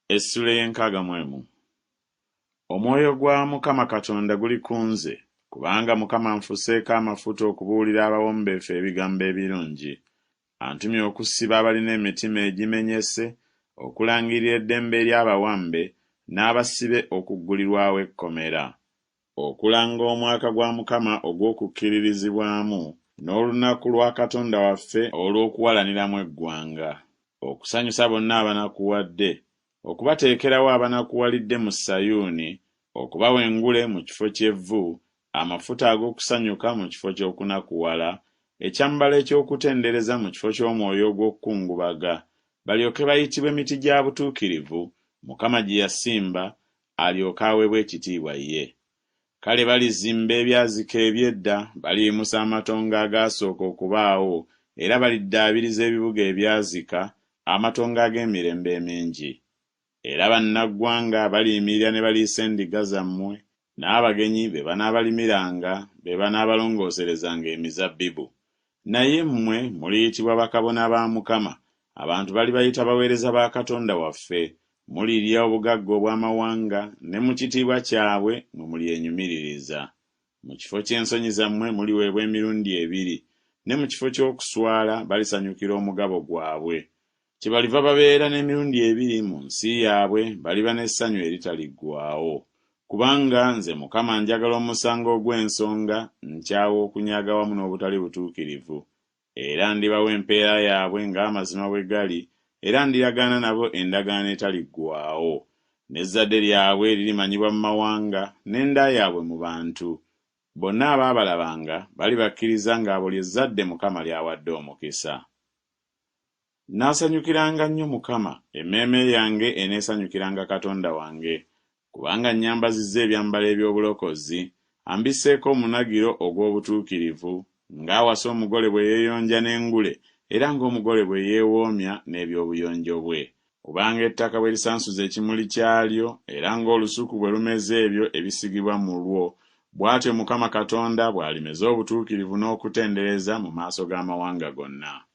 Essula y'enkaaga mu emu. Omwoyo gwa Mukama Katonda guli ku nze, kubanga Mukama anfuseeko amafuta okubuulira abawombeefu ebigambo ebirungi. Antumye okusiba abalina emitima egimenyese, okulangirira eddembe ery'abawambe, n'abasibe okuggulirwawo ekkomera. Okulanga omwaka gwa Mukama ogw'okukkiririzibwamu, n'olunaku lwa Katonda waffe olw'okuwalaniramu eggwanga. Okusanyusa bonna abanakuwadde, okubateekerawo abanakuwalidde mu Sayuuni, okubawa engule mu kifo ky'evvu, amafuta ag'okusanyuka mu kifo ky'okunakuwala, ekyambalo eky'okutendereza mu kifo ky'omwoyo ogw'okukungubaga, balyoke bayitibwe emiti gya butuukirivu, Mukama gye yasimba, alyoke aweebwe ekitiibwa ye. Kale balizimba ebyazika eby'edda, baliyimusa amatongo agaasooka okubaawo, era baliddaabiriza ebibuga ebyazika, amatongo ag'emirembe emingi. Era bannaggwanga baliyimirira ne baliisa endiga zammwe, n'abagenyi be banaabalimiranga, be banaabalongooserezanga emizabbibu. Naye mmwe muliyitibwa bakabona ba Mukama, abantu balibayita baweereza ba Katonda waffe, mulirya obugagga obw'amawanga, ne mu kitiibwa kyabwe mwe mulyenyumiririza. Mu kifo ky'ensonyi zammwe muliweebwa emirundi 2, ne mu kifo ky'okuswala balisanyukira omugabo gwabwe. Kyebaliva babeera n'emirundi 2 mu nsi yaabwe, baliba n'essanyu eritaliggwaawo. Kubanga nze Mukama njagala omusango ogw'ensonga, nkyawa okunyaga wamu n'obutali butuukirivu. Era ndibawa empeera yaabwe ng'amazima bwe gali, era ndiragaana nabo endagaano etaliggwaawo. N'ezzadde lyabwe lirimanyibwa mu mawanga, n'enda yaabwe mu bantu. Bonna abaabalabanga balibakkiriza ng'abo lyezzadde Mukama lyawadde omukisa. Naasanyukiranga nnyo Mukama, emmeeme yange eneesanyukiranga Katonda wange, kubanga nnyambazizza ebyambalo eby'obulokozi, ambiseeko omunagiro ogw'obutuukirivu, ng'awasa omugole bwe yeeyonja n'engule, era ng'omugole bwe yeewoomya n'ebyobuyonjo bwe. Kubanga ettaka bwe lisansuza ekimuli kyalyo, era ng'olusuku bwe lumeze ebyo ebisigibwa mu lwo, bw'atyo Mukama Katonda bw'alimeza obutuukirivu n'okutendereza mu maaso g'amawanga gonna.